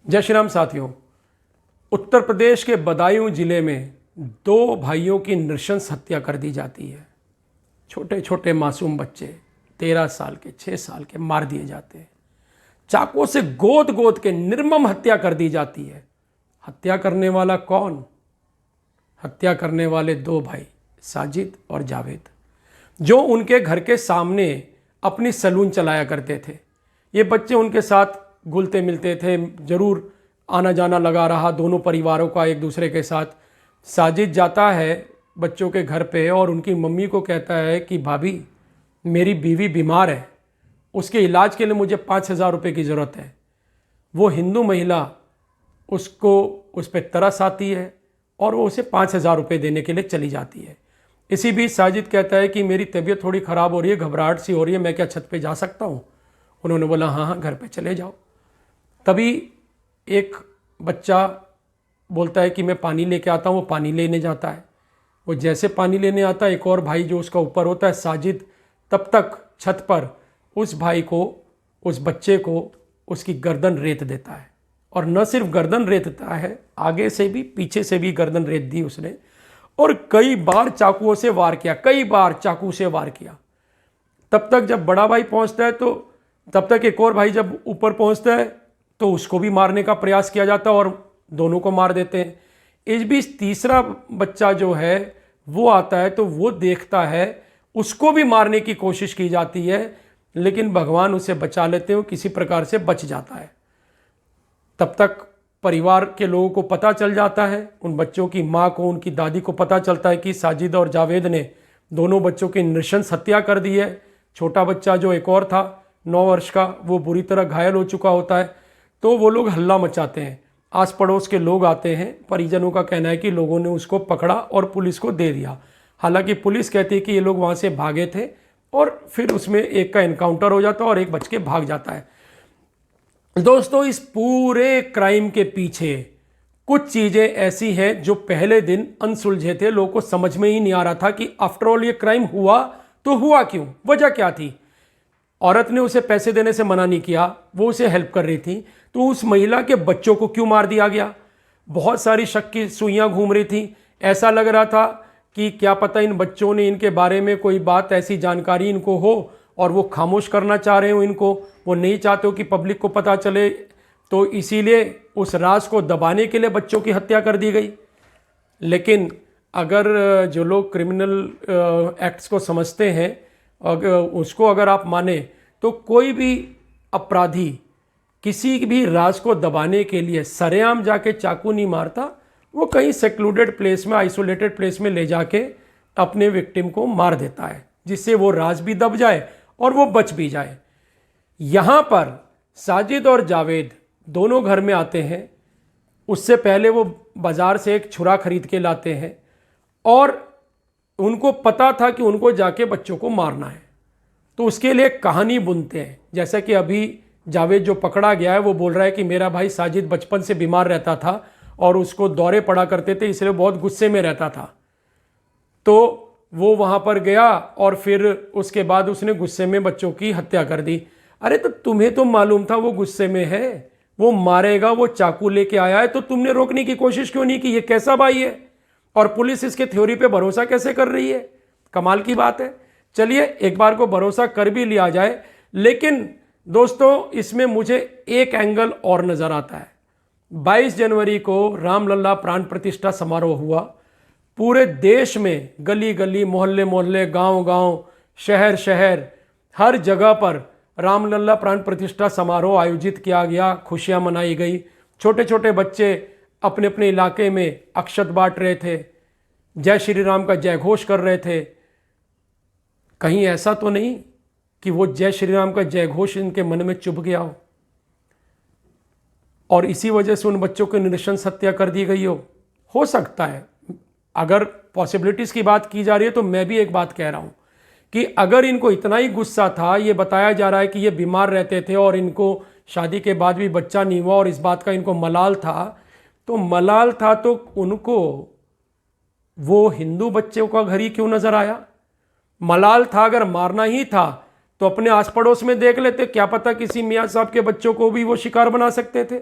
जय श्री राम साथियों। उत्तर प्रदेश के बदायूं जिले में दो भाइयों की नृशंस हत्या कर दी जाती है। छोटे छोटे मासूम बच्चे 13 साल के 6 साल के मार दिए जाते हैं। चाकुओं से गोद गोद के निर्मम हत्या कर दी जाती है। हत्या करने वाला कौन? हत्या करने वाले दो भाई साजिद और जावेद, जो उनके घर के सामने अपनी सैलून चलाया करते थे। ये बच्चे उनके साथ घुलते मिलते थे, जरूर आना जाना लगा रहा दोनों परिवारों का एक दूसरे के साथ। साजिद जाता है बच्चों के घर पे और उनकी मम्मी को कहता है कि भाभी, मेरी बीवी बीमार है, उसके इलाज के लिए मुझे 5,000 रुपये की ज़रूरत है। वो हिंदू महिला उसको उस पर तरस आती है और वो उसे 5,000 रुपये देने के लिए चली जाती है। इसी बीच साजिद कहता है कि मेरी तबीयत थोड़ी ख़राब हो रही है, घबराहट सी हो रही है, मैं क्या छत पे जा सकता हूँ? उन्होंने बोला हाँ हाँ, घर पे चले जाओ। तभी एक बच्चा बोलता है कि मैं पानी लेके आता हूँ। वो पानी लेने जाता है। वो जैसे पानी लेने आता है, एक और भाई जो उसका ऊपर होता है साजिद, तब तक छत पर उस भाई को, उस बच्चे को उसकी गर्दन रेत देता है। और न सिर्फ गर्दन रेत देता है, आगे से भी पीछे से भी गर्दन रेत दी उसने, और कई बार चाकुओं से वार किया, कई बार चाकू से वार किया। तब तक जब बड़ा भाई पहुंचता है तो तब तक एक और भाई जब ऊपर पहुंचता है तो उसको भी मारने का प्रयास किया जाता है और दोनों को मार देते हैं। इस बीच तीसरा बच्चा जो है वो आता है तो वो देखता है, उसको भी मारने की कोशिश की जाती है, लेकिन भगवान उसे बचा लेते हैं, किसी प्रकार से बच जाता है। तब तक परिवार के लोगों को पता चल जाता है, उन बच्चों की माँ को, उनकी दादी को पता चलता है कि साजिद और जावेद ने दोनों बच्चों की नृशंस हत्या कर दी है। छोटा बच्चा जो एक और था 9 वर्ष का, वो बुरी तरह घायल हो चुका होता है। तो वो लोग हल्ला मचाते हैं, आस पड़ोस के लोग आते हैं। परिजनों का कहना है कि लोगों ने उसको पकड़ा और पुलिस को दे दिया। हालांकि पुलिस कहती है कि ये लोग वहाँ से भागे थे और फिर उसमें एक का एनकाउंटर हो जाता है और एक बच के भाग जाता है। दोस्तों, इस पूरे क्राइम के पीछे कुछ चीज़ें ऐसी हैं जो पहले दिन अनसुलझे थे। लोगों को समझ में ही नहीं आ रहा था कि आफ्टरऑल ये क्राइम हुआ तो हुआ क्यों, वजह क्या थी। औरत ने उसे पैसे देने से मना नहीं किया, वो उसे हेल्प कर रही थी, तो उस महिला के बच्चों को क्यों मार दिया गया? बहुत सारी शक की सुइयां घूम रही थी। ऐसा लग रहा था कि क्या पता इन बच्चों ने इनके बारे में कोई बात, ऐसी जानकारी इनको हो और वो खामोश करना चाह रहे हो इनको, वो नहीं चाहते हो कि पब्लिक को पता चले, तो इसीलिए उस राज को दबाने के लिए बच्चों की हत्या कर दी गई। लेकिन अगर जो लोग क्रिमिनल एक्ट्स को समझते हैं, उसको अगर आप माने, तो कोई भी अपराधी किसी भी राज को दबाने के लिए सरेआम जाके चाकू नहीं मारता। वो कहीं सेक्लूडेड प्लेस में, आइसोलेटेड प्लेस में ले जाके अपने विक्टिम को मार देता है, जिससे वो राज भी दब जाए और वो बच भी जाए। यहाँ पर साजिद और जावेद दोनों घर में आते हैं। उससे पहले वो बाजार से एक छुरा खरीद के लाते हैं और उनको पता था कि उनको जाके बच्चों को मारना है, तो उसके लिए कहानी बुनते हैं। जैसा कि अभी जावेद जो पकड़ा गया है वो बोल रहा है कि मेरा भाई साजिद बचपन से बीमार रहता था और उसको दौरे पड़ा करते थे, इसलिए बहुत गुस्से में रहता था। तो वो वहाँ पर गया और फिर उसके बाद उसने गुस्से में बच्चों की हत्या कर दी। अरे तो तुम्हें तो मालूम था वो गुस्से में है, वो मारेगा, वो चाकू लेके आया है, तो तुमने रोकने की कोशिश क्यों नहीं की? ये कैसा भाई है? और पुलिस इसके थ्योरी पे भरोसा कैसे कर रही है? कमाल की बात है। चलिए, एक बार को भरोसा कर भी लिया जाए, लेकिन दोस्तों इसमें मुझे एक एंगल और नजर आता है। 22 जनवरी को रामलला प्राण प्रतिष्ठा समारोह हुआ। पूरे देश में गली गली, मोहल्ले मोहल्ले, गांव गांव, शहर शहर, हर जगह पर रामलला प्राण प्रतिष्ठा समारोह आयोजित किया गया, खुशियां मनाई गई। छोटे छोटे बच्चे अपने अपने इलाके में अक्षत बांट रहे थे, जय श्री राम का जय घोष कर रहे थे। कहीं ऐसा तो नहीं कि वो जय श्री राम का जय घोष इनके मन में चुभ गया और इसी वजह से उन बच्चों की नृशंस हत्या कर दी गई हो सकता है। अगर पॉसिबिलिटीज़ की बात की जा रही है तो मैं भी एक बात कह रहा हूँ कि अगर इनको इतना ही गुस्सा था, ये बताया जा रहा है कि ये बीमार रहते थे और इनको शादी के बाद भी बच्चा नहीं हुआ और इस बात का इनको मलाल था, तो उनको वो हिंदू बच्चों का घर ही क्यों नजर आया? मलाल था, अगर मारना ही था तो अपने आस पड़ोस में देख लेते, क्या पता किसी मियाँ साहब के बच्चों को भी वो शिकार बना सकते थे।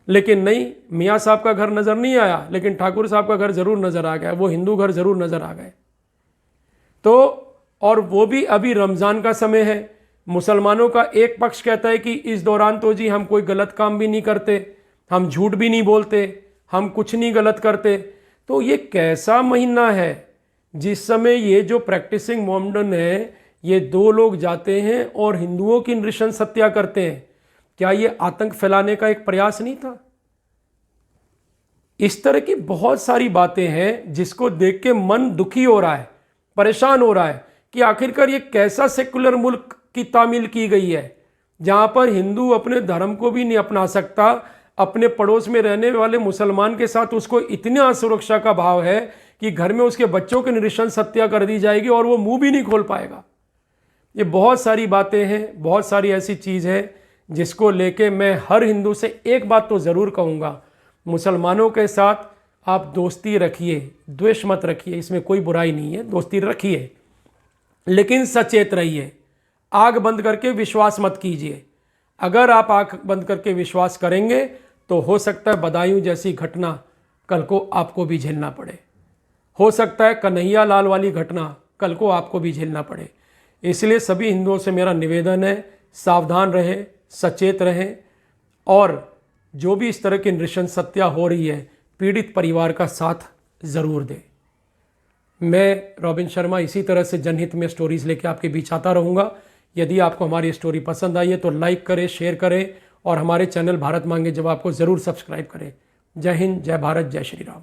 लेकिन नहीं, मियाँ साहब का घर नज़र नहीं आया, लेकिन ठाकुर साहब का घर ज़रूर नज़र आ गया, वो हिंदू घर ज़रूर नज़र आ गए। तो और वो भी अभी रमज़ान का समय है। मुसलमानों का एक पक्ष कहता है कि इस दौरान तो जी हम कोई गलत काम भी नहीं करते, हम झूठ भी नहीं बोलते, हम कुछ नहीं गलत करते। तो ये कैसा महीना है जिस समय ये जो प्रैक्टिसिंग मोमडन है, ये दो लोग जाते हैं और हिंदुओं की नृशंस हत्या करते हैं? क्या ये आतंक फैलाने का एक प्रयास नहीं था? इस तरह की बहुत सारी बातें हैं जिसको देख के मन दुखी हो रहा है, परेशान हो रहा है कि आखिरकार ये कैसा सेकुलर मुल्क की तामील की गई है जहां पर हिंदू अपने धर्म को भी नहीं अपना सकता, अपने पड़ोस में रहने वाले मुसलमान के साथ उसको इतनी असुरक्षा का भाव है कि घर में उसके बच्चों की नृशंस हत्या कर दी जाएगी और वो मुंह भी नहीं खोल पाएगा। ये बहुत सारी बातें हैं, बहुत सारी ऐसी चीज़ है जिसको लेके मैं हर हिंदू से एक बात तो ज़रूर कहूँगा, मुसलमानों के साथ आप दोस्ती रखिए, द्वेष मत रखिए, इसमें कोई बुराई नहीं है, दोस्ती रखिए, लेकिन सचेत रहिए। आग बंद करके विश्वास मत कीजिए। अगर आप आंख बंद करके विश्वास करेंगे तो हो सकता है बदायूं जैसी घटना कल को आपको भी झेलना पड़े, हो सकता है कन्हैया लाल वाली घटना कल को आपको भी झेलना पड़े। इसलिए सभी हिंदुओं से मेरा निवेदन है, सावधान रहें, सचेत रहें और जो भी इस तरह की नृशंस हत्या हो रही है, पीड़ित परिवार का साथ ज़रूर दें। मैं रॉबिन शर्मा इसी तरह से जनहित में स्टोरीज़ लेके आपके बीच आता रहूँगा। यदि आपको हमारी स्टोरी पसंद आई है तो लाइक करें, शेयर करें और हमारे चैनल भारत मांगे जवाब को ज़रूर सब्सक्राइब करें। जय हिंद, जय भारत, जय श्री राम।